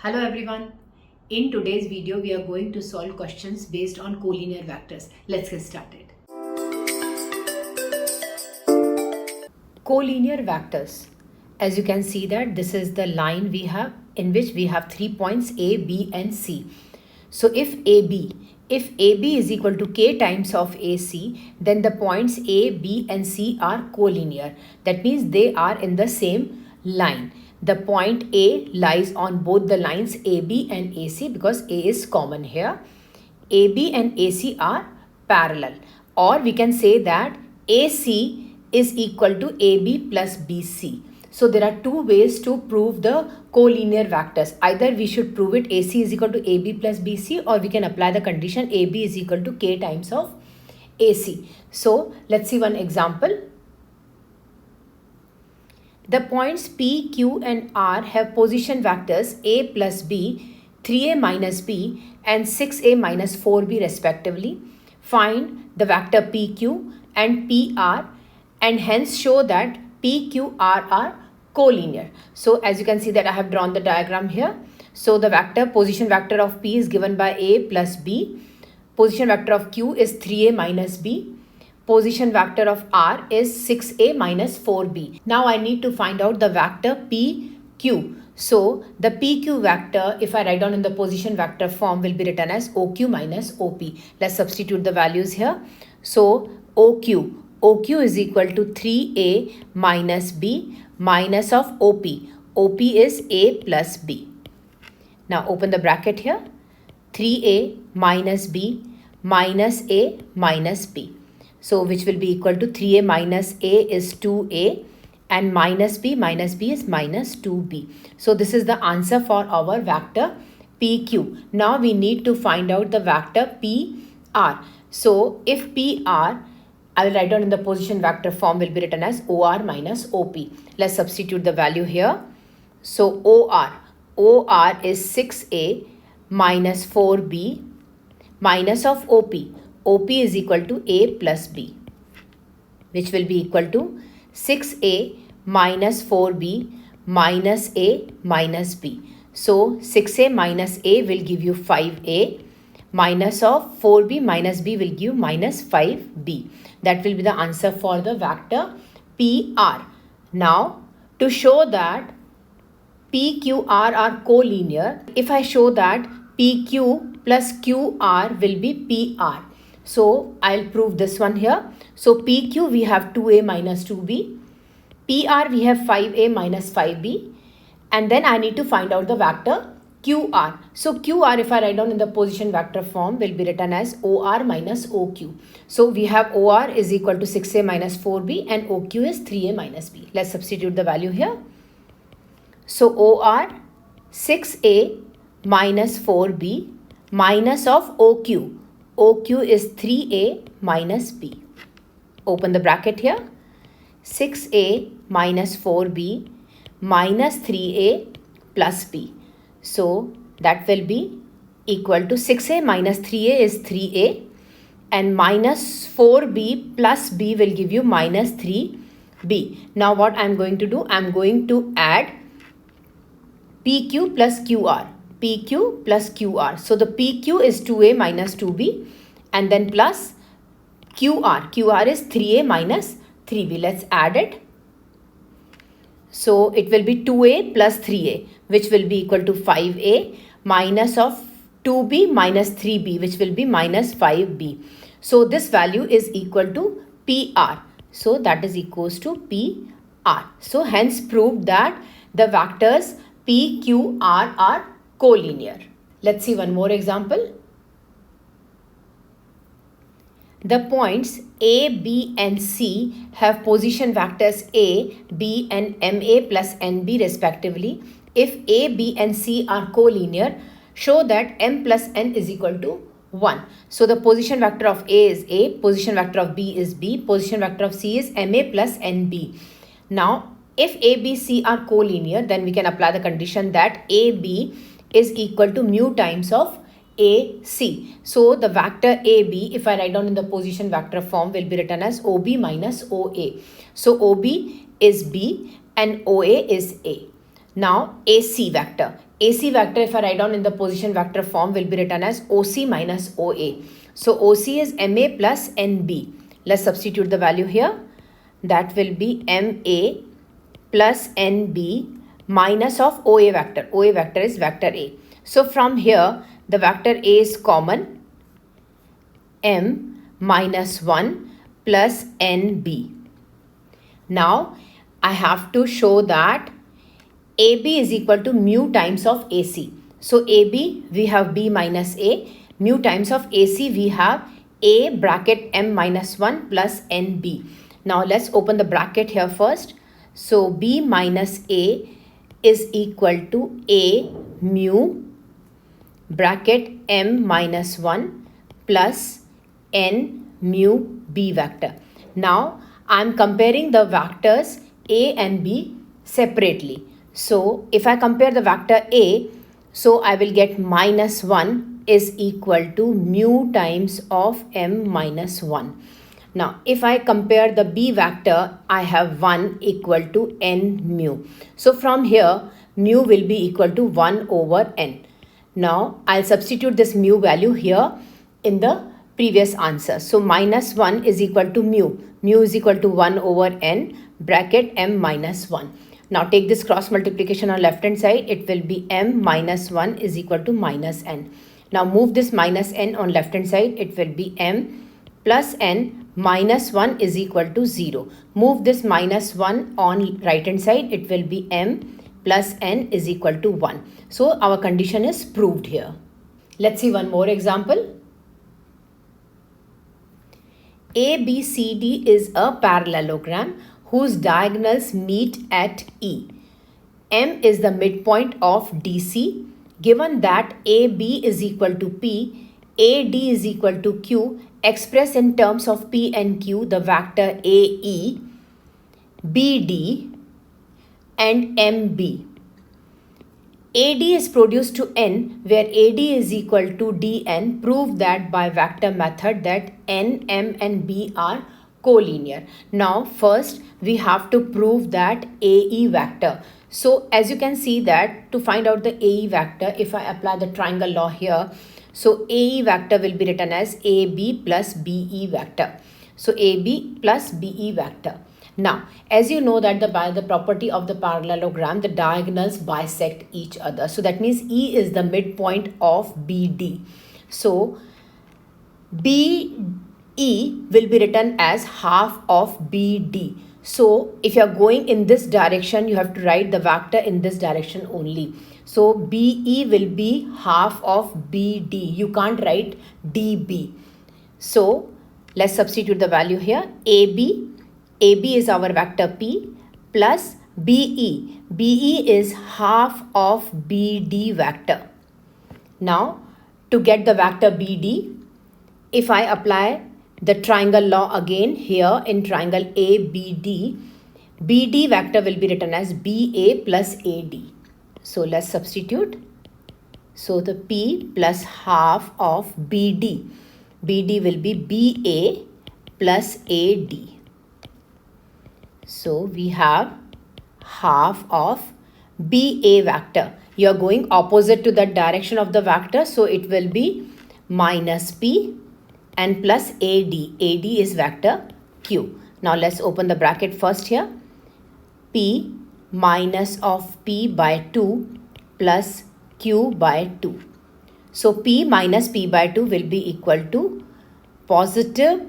Hello everyone. In today's video, we are going to solve questions based on collinear vectors. Let's get started. Collinear vectors. As you can see that this is the line we have in which we have 3 points A, B and C. So if AB is equal to K times of AC, then the points A, B and C are collinear. That means they are in the same line. The point A lies on both the lines AB and AC because A is common here. AB and AC are parallel, or we can say that AC is equal to AB plus BC. So there are two ways to prove the collinear vectors. Either we should prove it AC is equal to AB plus BC, or we can apply the condition AB is equal to K times of AC. So let's see one example. The points P, Q and R have position vectors A plus B, 3A minus B and 6A minus 4B respectively. Find the vector PQ and PR and hence show that PQR are collinear. So as you can see that I have drawn the diagram here. So the position vector of P is given by A plus B. Position vector of Q is 3A minus B. Position vector of R is 6A minus 4B. Now I need to find out the vector PQ. So the PQ vector, if I write down in the position vector form, will be written as OQ minus OP. Let's substitute the values here. So OQ is equal to 3A minus B minus of OP. OP is A plus B. Now open the bracket here. 3A minus B minus A minus B. So which will be equal to 3A minus A is 2A and minus B is minus 2B. So this is the answer for our vector PQ. Now we need to find out the vector PR. So if PR, I will write down in the position vector form, will be written as OR minus OP. Let's substitute the value here. So OR is 6A minus 4B minus of OP. OP is equal to A plus B, which will be equal to 6A minus 4B minus A minus B. So 6A minus A will give you 5A minus of 4B minus B will give minus 5B. That will be the answer for the vector PR. Now to show that PQR are collinear, if I show that PQ plus QR will be PR. So I'll prove this one here. So PQ we have 2A minus 2B. PR we have 5A minus 5B. And then I need to find out the vector QR. So QR, if I write down in the position vector form, will be written as OR minus OQ. So we have OR is equal to 6A minus 4B and OQ is 3A minus B. Let's substitute the value here. So OR 6A minus 4B minus of OQ. OQ is 3A minus B. Open the bracket here. 6A minus 4B minus 3A plus B. So that will be equal to 6A minus 3A is 3A and minus 4B plus B will give you minus 3B. Now what I am going to do? I am going to add PQ plus QR. PQ plus QR. So the PQ is 2A minus 2B and then plus QR. QR is 3A minus 3B. Let's add it. So it will be 2A plus 3A, which will be equal to 5A minus of 2B minus 3B, which will be minus 5B. So this value is equal to PR. So that is equals to PR. So hence proved that the vectors PQR are collinear. Let's see one more example. The points A, B and C have position vectors A, B and MA plus NB respectively. If A, B and C are collinear, show that M plus N is equal to 1. So the position vector of A is A, position vector of B is B, position vector of C is MA plus NB. Now if A, B, C are collinear, then we can apply the condition that AB is equal to mu times of AC. So the vector AB, if I write down in the position vector form, will be written as OB minus OA. So OB is B and OA is A. Now AC vector. AC vector, if I write down in the position vector form, will be written as OC minus OA. So OC is MA plus NB. Let's substitute the value here. That will be MA plus NB minus of OA vector. OA vector is vector A. So from here, the vector A is common. M minus 1 plus NB. Now, I have to show that AB is equal to mu times of AC. So AB, we have B minus A. Mu times of AC, we have A bracket M minus 1 plus NB. Now let's open the bracket here first. So B minus A is equal to A mu bracket M minus 1 plus N mu B vector. Now I'm comparing the vectors A and B separately. So if I compare the vector A, so I will get minus 1 is equal to mu times of M minus 1. Now, if I compare the B vector, I have 1 equal to N mu. So from here, mu will be equal to 1 over N. Now, I'll substitute this mu value here in the previous answer. So minus 1 is equal to mu. Mu is equal to 1 over N bracket M minus 1. Now take this cross multiplication on left hand side. It will be M minus 1 is equal to minus N. Now move this minus N on left hand side. It will be M plus N minus 1 is equal to 0. Move this minus 1 on right hand side. It will be M plus N is equal to 1. So our condition is proved here. Let's see one more example. ABCD is a parallelogram whose diagonals meet at E. M is the midpoint of DC. Given that AB is equal to P, AD is equal to Q, express in terms of P and Q the vector AE, BD and MB. AD is produced to N where AD is equal to DN. Prove that by vector method that N, M and B are collinear. Now first we have to prove that AE vector. So as you can see that to find out the AE vector, if I apply the triangle law here, so AE vector will be written as AB plus BE vector. So AB plus BE vector. Now, as you know that by the property of the parallelogram, the diagonals bisect each other. So that means E is the midpoint of BD. So BE will be written as half of BD. So if you are going in this direction, you have to write the vector in this direction only. So BE will be half of BD. You can't write DB. So let's substitute the value here. AB is our vector P plus BE. BE is half of BD vector. Now to get the vector BD, if I apply the triangle law again here in triangle ABD, BD vector will be written as BA plus AD. So let's substitute. So the P plus half of BD. BD will be BA plus AD. So we have half of BA vector. You are going opposite to the direction of the vector. So it will be minus P and plus AD. AD is vector Q. Now let's open the bracket first here. P minus of P by 2 plus Q by 2. So P minus P by 2 will be equal to positive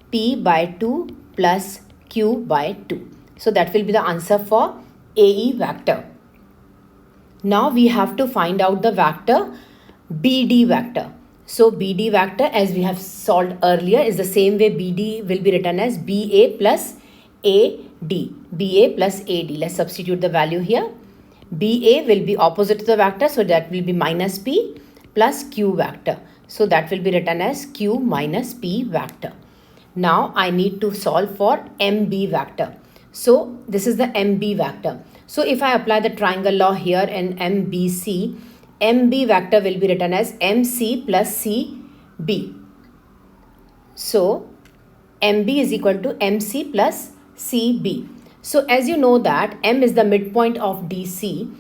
P by 2 plus Q by 2. So that will be the answer for AE vector. Now we have to find out the vector BD vector. So BD vector, as we have solved earlier, is the same way. BD will be written as BA plus AD. BA plus AD. Let's substitute the value here. BA will be opposite to the vector, so that will be minus P plus Q vector. So that will be written as Q minus P vector. Now I need to solve for MB vector. So this is the MB vector. So if I apply the triangle law here in MBC, MB vector will be written as MC plus CB. So MB is equal to MC plus CB. So as you know that M is the midpoint of DC.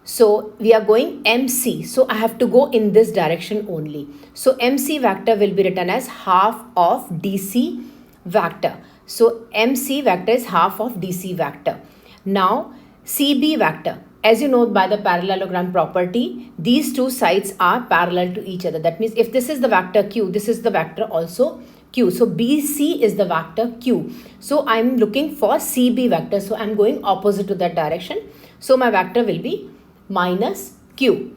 So we are going MC. So I have to go in this direction only. So MC vector will be written as half of DC vector. So MC vector is half of DC vector. Now CB vector. As you know by the parallelogram property, these two sides are parallel to each other. That means if this is the vector Q, this is the vector also Q. So BC is the vector Q. So I'm looking for CB vector. So I'm going opposite to that direction. So my vector will be minus Q.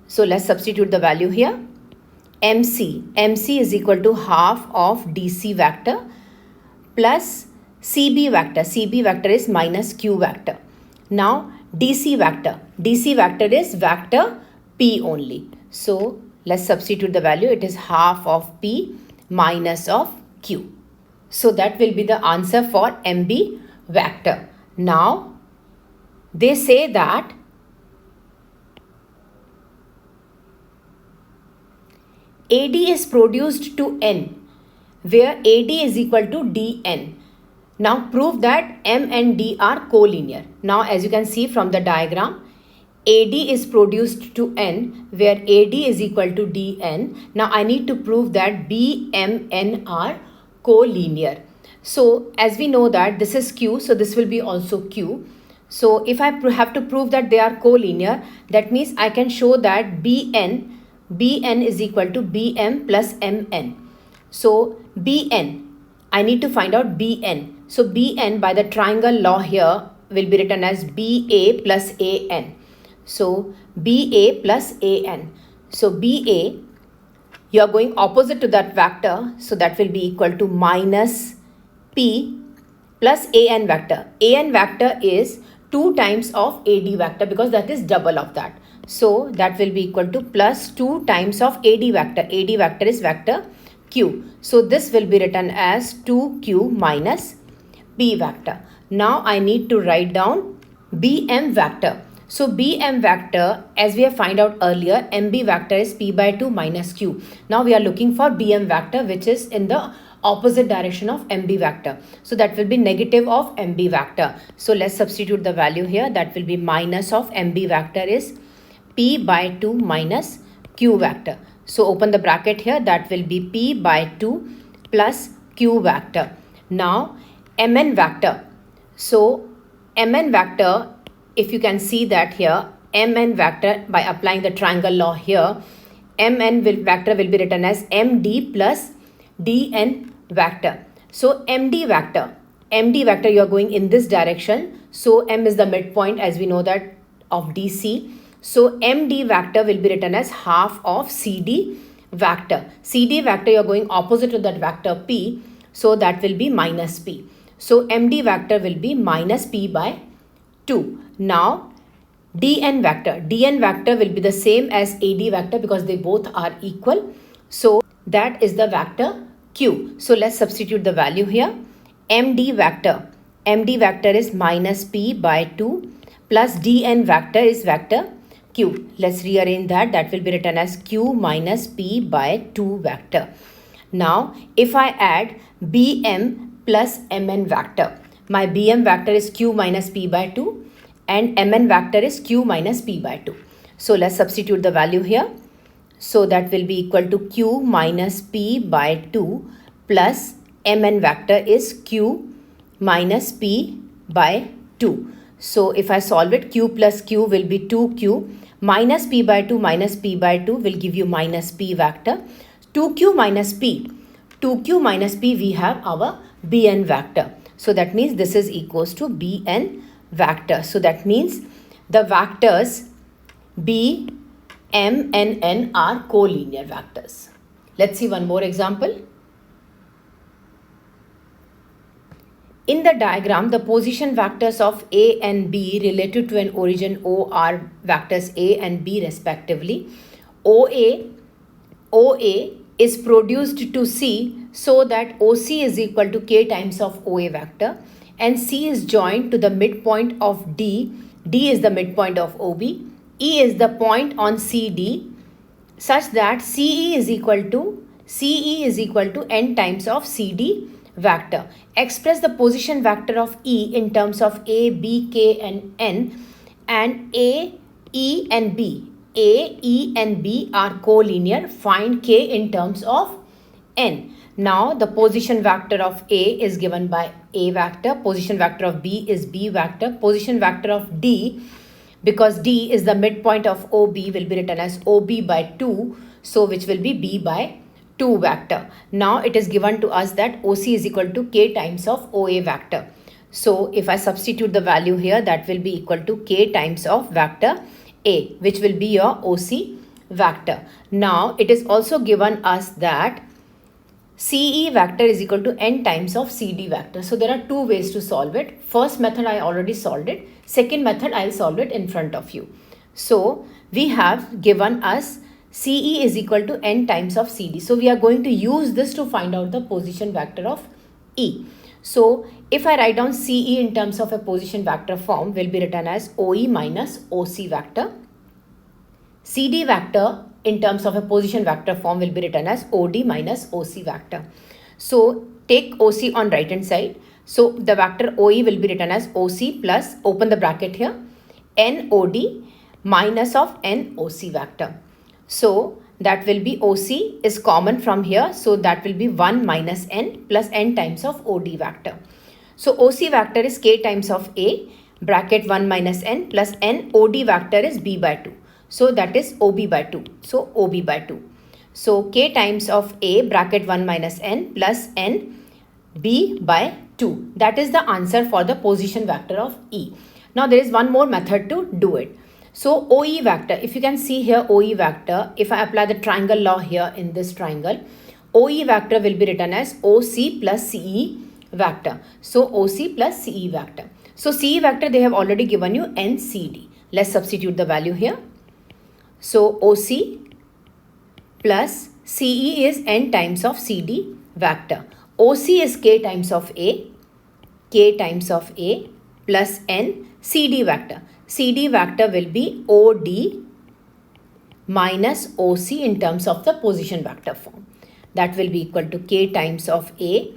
So let's substitute the value here. MC is equal to half of DC vector plus CB vector. CB vector is minus Q vector. Now DC vector is vector P only. So let's substitute the value. It is half of P minus of Q. So that will be the answer for MB vector. Now they say that AD is produced to N, where AD is equal to DN. Now prove that M and D are collinear. Now as you can see from the diagram, AD is produced to N, where AD is equal to DN. Now I need to prove that B, M, N are collinear. So as we know that this is Q, so this will be also Q. So if I have to prove that they are collinear, that means I can show that Bn is equal to Bm plus Mn. So Bn, I need to find out Bn. So Bn by the triangle law here will be written as Ba plus An. So Ba plus An. So Ba, you are going opposite to that vector. So that will be equal to minus P plus An vector. An vector is 2 times of AD vector because that is double of that. So that will be equal to plus 2 times of AD vector. AD vector is vector Q. So this will be written as 2Q minus P vector. Now I need to write down Bm vector. So Bm vector, as we have find out earlier, MB vector is P by 2 minus Q. Now we are looking for Bm vector, which is in the opposite direction of MB vector. So that will be negative of MB vector. So let's substitute the value here. That will be minus of MB vector is P by 2 minus Q vector. So open the bracket here. That will be P by 2 plus Q vector. Now Mn vector. So Mn vector, if you can see that here, Mn vector, by applying the triangle law here, Mn vector will be written as Md plus Dn vector. So MD vector you are going in this direction. So M is the midpoint, as we know that, of DC. So MD vector will be written as half of CD vector. CD vector you are going opposite to that vector P. So that will be minus P. So MD vector will be minus P by 2. Now Dn vector will be the same as AD vector because they both are equal. So that is the vector Q. So let's substitute the value here. MD vector is minus P by 2 plus Dn vector is vector Q. Let's rearrange that. That will be written as Q minus P by 2 vector. Now if I add Bm plus Mn vector, my Bm vector is Q minus P by 2 and Mn vector is Q minus P by 2. So let's substitute the value here. So that will be equal to Q minus P by 2 plus Mn vector is Q minus P by 2. So if I solve it, Q plus Q will be 2Q minus P by 2 will give you minus P vector. 2Q minus P we have our Bn vector. So that means this is equals to Bn vector. So that means the vectors B, M and N are collinear vectors. Let's see one more example. In the diagram, the position vectors of A and B related to an origin O are vectors A and B respectively. OA is produced to C so that OC is equal to K times of OA vector, and C is joined to the midpoint of D. D is the midpoint of OB. E is the point on CD such that CE is equal to N times of CD vector. Express the position vector of E in terms of A, B, K and N, and A E and B. A, E and B are collinear. Find K in terms of N. Now the position vector of A is given by A vector. Position vector of B is B vector. Position vector of D, because D is the midpoint of OB, will be written as OB by 2. So which will be B by 2 vector. Now it is given to us that OC is equal to K times of OA vector. So if I substitute the value here, that will be equal to K times of vector A, which will be your OC vector. Now it is also given us that CE vector is equal to N times of CD vector. So there are two ways to solve it. First method I already solved it. Second method I will solve it in front of you. So we have given us CE is equal to N times of CD. So we are going to use this to find out the position vector of E. So if I write down CE in terms of a position vector form, will be written as OE minus OC vector. CD vector in terms of a position vector form will be written as OD minus OC vector. So take OC on right hand side. So the vector OE will be written as OC plus, open the bracket here, NOD minus of NOC vector. So that will be OC is common from here. So that will be 1 minus N plus N times of OD vector. So OC vector is K times of A, bracket 1 minus N plus N. OD vector is B by 2. So that is OB by 2. So OB by 2. So K times of A, bracket 1 minus N plus N B by 2. That is the answer for the position vector of E. Now there is one more method to do it. So OE vector, if you can see here OE vector, if I apply the triangle law here in this triangle, OE vector will be written as OC plus CE vector. So OC plus CE vector. So CE vector they have already given you NCD. Let's substitute the value here. So OC plus CE is N times of CD vector. OC is K times of A, K times of A plus N CD vector. CD vector will be OD minus OC in terms of the position vector form. That will be equal to K times of A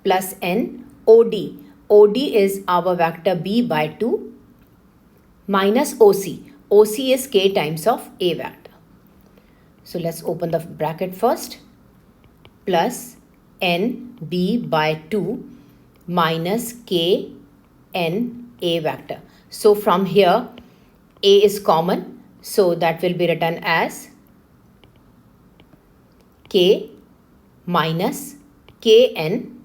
plus N OD. OD is our vector B by 2 minus OC. OC is K times of A vector. So let's open the bracket first. Plus NB by 2 minus K N A vector. So from here A is common. So that will be written as K minus Kn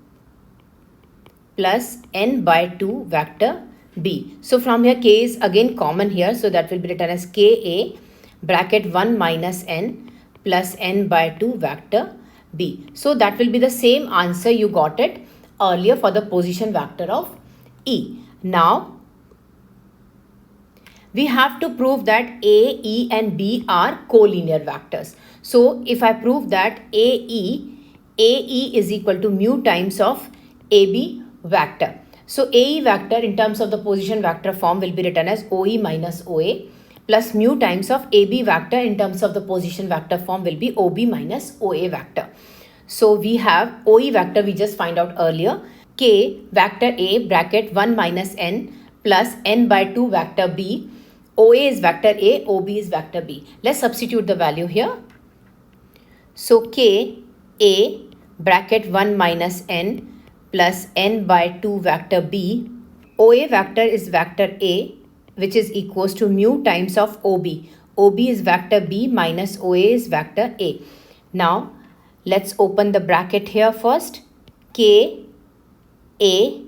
plus N by 2 vector B. So from here K is again common here. So that will be written as Ka bracket 1 minus N plus N by 2 vector B. So that will be the same answer you got it earlier for the position vector of E. Now we have to prove that A, E and B are collinear vectors. So if I prove that AE is equal to mu times of AB vector. So AE vector in terms of the position vector form will be written as OE minus OA plus mu times of AB vector in terms of the position vector form will be OB minus OA vector. So we have OE vector we just find out earlier. K vector A bracket 1 minus N plus N by 2 vector B. OA is vector A, OB is vector B. Let's substitute the value here. So K A bracket 1 minus N plus N by 2 vector B. OA vector is vector A, which is equals to mu times of OB. OB is vector B minus OA is vector A. Now let's open the bracket here first. K A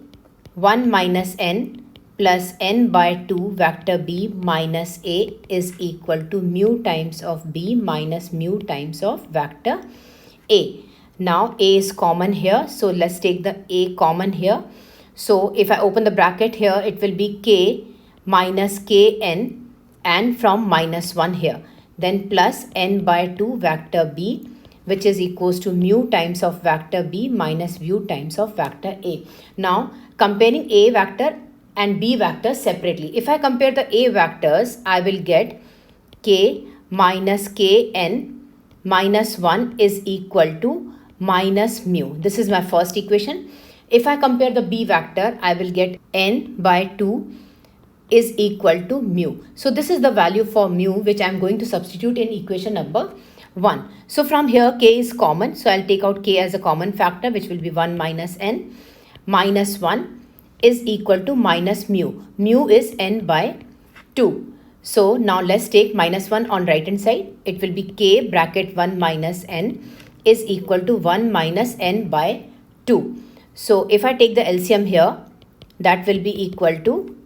1 minus N plus N by 2 vector B minus A is equal to mu times of B minus mu times of vector A. Now A is common here. So let's take the A common here. So if I open the bracket here, it will be K minus Kn and from minus 1 here. Then plus N by 2 vector B, which is equals to mu times of vector B minus mu times of vector A. Now comparing A vector and B vectors separately. If I compare the A vectors, I will get K minus Kn minus 1 is equal to minus mu. This is my first equation. If I compare the B vector, I will get N by 2 is equal to mu. So this is the value for mu which I am going to substitute in equation number 1. So from here k is common. So I'll take out k as a common factor, which will be 1 minus n. Minus 1 is equal to minus mu. Mu is n by 2. So now let's take minus 1 on right hand side. It will be k bracket 1 minus n is equal to 1 minus n by 2. So if I take the LCM here, that will be equal to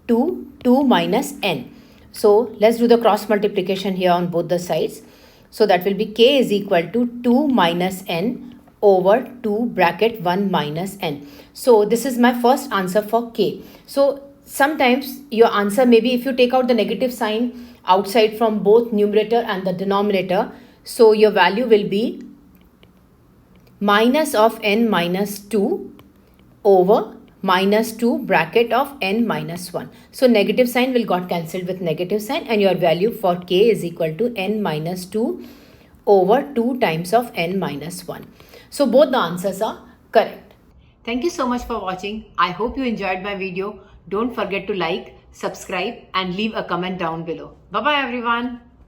2 minus n. So let's do the cross multiplication here on both the sides. So that will be k is equal to 2 minus n over 2 bracket 1 minus n. So this is my first answer for k. So sometimes your answer may be, if you take out the negative sign outside from both numerator and the denominator, so your value will be minus of n minus 2 over minus 2 bracket of n minus 1. So negative sign will got cancelled with negative sign, and your value for k is equal to n minus 2 over 2 times of n minus 1. So both the answers are correct. Thank you so much for watching. I hope you enjoyed my video. Don't forget to like, subscribe and leave a comment down below. Bye bye everyone.